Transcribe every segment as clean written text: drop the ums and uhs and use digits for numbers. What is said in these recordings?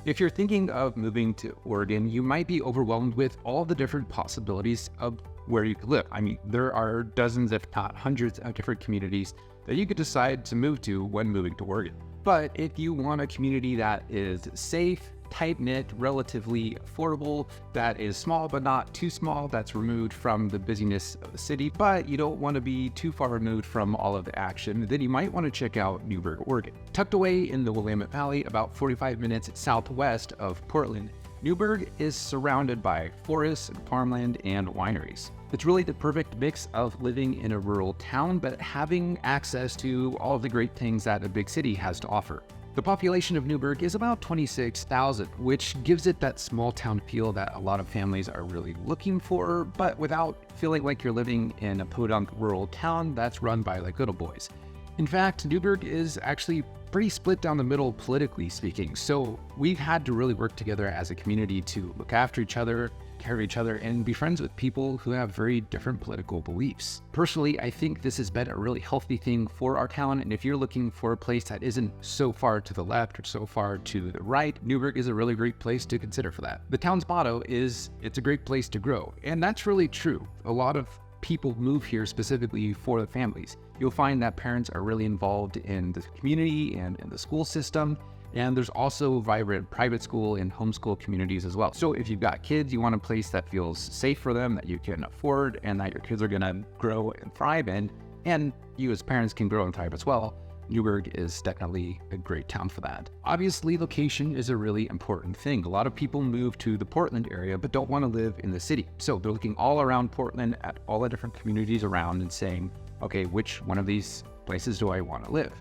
If you're thinking of moving to Oregon, you might be overwhelmed with all the different possibilities of where you could live. I mean, there are dozens, if not hundreds, of different communities that you could decide to move to when moving to Oregon. But if you want a community that is safe, tight-knit, relatively affordable, that is small but not too small, that's removed from the busyness of the city, but you don't want to be too far removed from all of the action, then you might want to check out Newberg, Oregon. Tucked away in the Willamette Valley, about 45 minutes southwest of Portland, Newberg is surrounded by forests, farmland, and wineries. It's really the perfect mix of living in a rural town, but having access to all of the great things that a big city has to offer. The population of Newberg is about 26,000, which gives it that small town feel that a lot of families are really looking for, but without feeling like you're living in a podunk rural town that's run by the good old boys. In fact, Newberg is actually pretty split down the middle politically speaking, so we've had to really work together as a community to look after each other, care for each other, and be friends with people who have very different political beliefs. Personally, I think this has been a really healthy thing for our town, and if you're looking for a place that isn't so far to the left or so far to the right, Newberg is a really great place to consider for that. The town's motto is, "It's a great place to grow," and that's really true. A lot of people move here specifically for the families. You'll find that parents are really involved in the community and in the school system, and there's also vibrant private school and homeschool communities as well. So if you've got kids, you want a place that feels safe for them, that you can afford, and that your kids are gonna grow and thrive in, and you as parents can grow and thrive as well. Newberg is definitely a great town for that. Obviously, location is a really important thing. A lot of people move to the Portland area but don't want to live in the city. So they're looking all around Portland at all the different communities around and saying, okay, which one of these places do I want to live?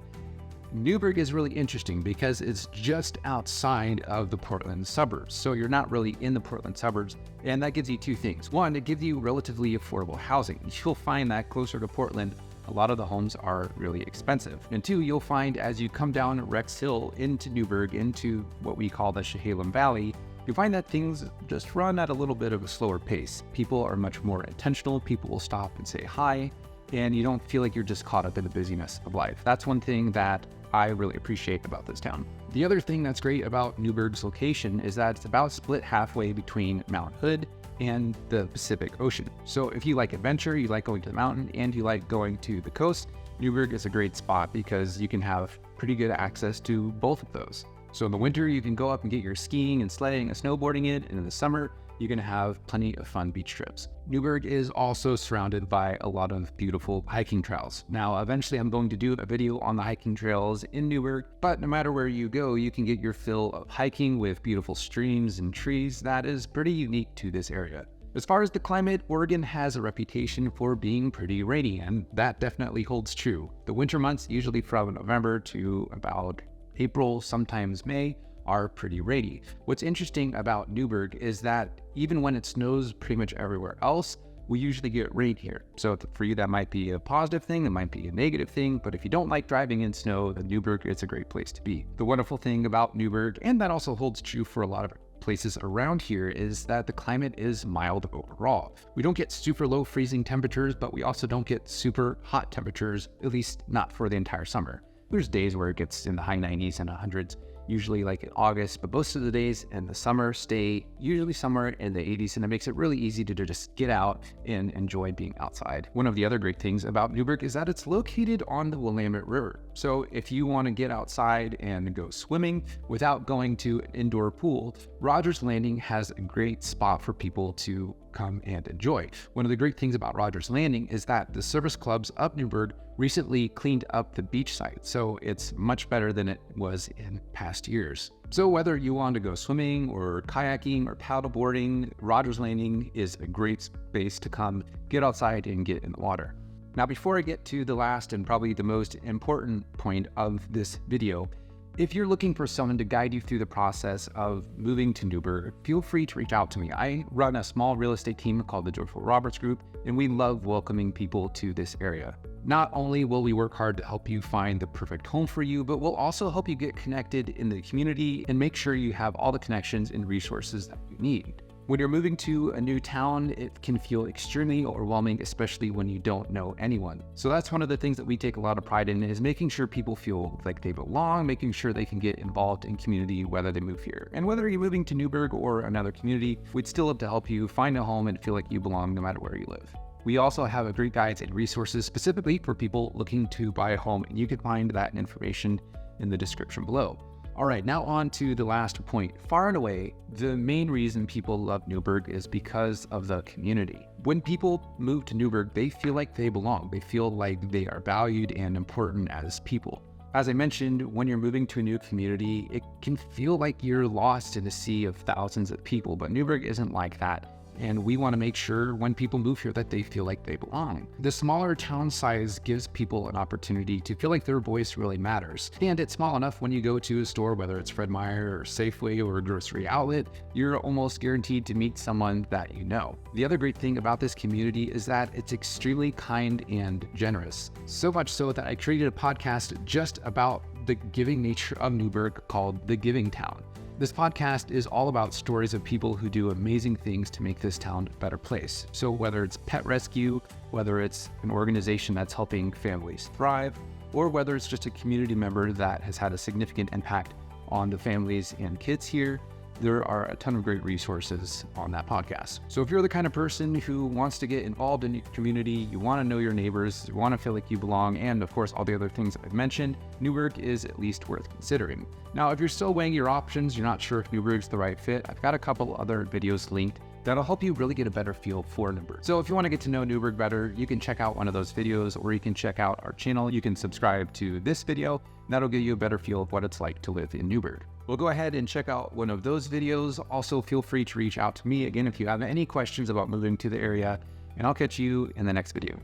Newberg is really interesting because it's just outside of the Portland suburbs. So you're not really in the Portland suburbs, and that gives you two things. One, it gives you relatively affordable housing. You'll find that closer to Portland, a lot of the homes are really expensive. And two, you'll find as you come down Rex Hill into Newberg, into what we call the Chehalem Valley, you find that things just run at a little bit of a slower pace. People are much more intentional. People will stop and say hi, and you don't feel like you're just caught up in the busyness of life. That's one thing that I really appreciate about this town. The other thing that's great about Newberg's location is that it's about split halfway between Mount Hood and the Pacific Ocean. So if you like adventure, you like going to the mountain, and you like going to the coast, Newberg is a great spot because you can have pretty good access to both of those. So in the winter, you can go up and get your skiing and sledding and snowboarding in, and in the summer, you can have plenty of fun beach trips. Newberg is also surrounded by a lot of beautiful hiking trails. Now, eventually I'm going to do a video on the hiking trails in Newberg, but no matter where you go, you can get your fill of hiking with beautiful streams and trees that is pretty unique to this area. As far as the climate, Oregon has a reputation for being pretty rainy, and that definitely holds true. The winter months, usually from November to about April, sometimes May, are pretty rainy. What's interesting about Newberg is that even when it snows pretty much everywhere else, we usually get rain here. So for you, that might be a positive thing, it might be a negative thing, but if you don't like driving in snow, then Newberg is a great place to be. The wonderful thing about Newberg, and that also holds true for a lot of places around here, is that the climate is mild overall. We don't get super low freezing temperatures, but we also don't get super hot temperatures, at least not for the entire summer. There's days where it gets in the high 90s and 100s, usually like in August, but most of the days in the summer stay usually somewhere in the 80s, and it makes it really easy to just get out and enjoy being outside. One of the other great things about Newberg is that it's located on the Willamette River. So if you want to get outside and go swimming without going to an indoor pool, Rogers Landing has a great spot for people to come and enjoy. One of the great things about Rogers Landing is that the service clubs up Newberg recently cleaned up the beach site, so it's much better than it was in past years. So whether you want to go swimming or kayaking or paddleboarding, Rogers Landing is a great space to come get outside and get in the water. Now, before I get to the last and probably the most important point of this video, if you're looking for someone to guide you through the process of moving to Newberg, feel free to reach out to me. I run a small real estate team called the Joyful Roberts Group, and we love welcoming people to this area. Not only will we work hard to help you find the perfect home for you, but we'll also help you get connected in the community and make sure you have all the connections and resources that you need. When you're moving to a new town, it can feel extremely overwhelming, especially when you don't know anyone. So that's one of the things that we take a lot of pride in, is making sure people feel like they belong, making sure they can get involved in community whether they move here. And whether you're moving to Newberg or another community, we'd still love to help you find a home and feel like you belong no matter where you live. We also have a great guides and resources specifically for people looking to buy a home, and you can find that information in the description below. All right, now on to the last point. Far and away, the main reason people love Newberg is because of the community. When people move to Newberg, they feel like they belong. They feel like they are valued and important as people. As I mentioned, when you're moving to a new community, it can feel like you're lost in a sea of thousands of people, but Newberg isn't like that. And we want to make sure when people move here that they feel like they belong. The smaller town size gives people an opportunity to feel like their voice really matters. And it's small enough when you go to a store, whether it's Fred Meyer or Safeway or a grocery outlet, you're almost guaranteed to meet someone that you know. The other great thing about this community is that it's extremely kind and generous. So much so that I created a podcast just about the giving nature of Newberg called The Giving Town. This podcast is all about stories of people who do amazing things to make this town a better place. So whether it's pet rescue, whether it's an organization that's helping families thrive, or whether it's just a community member that has had a significant impact on the families and kids here, there are a ton of great resources on that podcast. So if you're the kind of person who wants to get involved in your community, you want to know your neighbors, you want to feel like you belong, and of course all the other things I've mentioned, Newberg is at least worth considering. Now, if you're still weighing your options, you're not sure if Newberg's the right fit, I've got a couple other videos linked that'll help you really get a better feel for Newberg. So if you want to get to know Newberg better, you can check out one of those videos, or you can check out our channel. You can subscribe to this video, and that'll give you a better feel of what it's like to live in Newberg. Well, go ahead and check out one of those videos. Also, feel free to reach out to me again if you have any questions about moving to the area, and I'll catch you in the next video.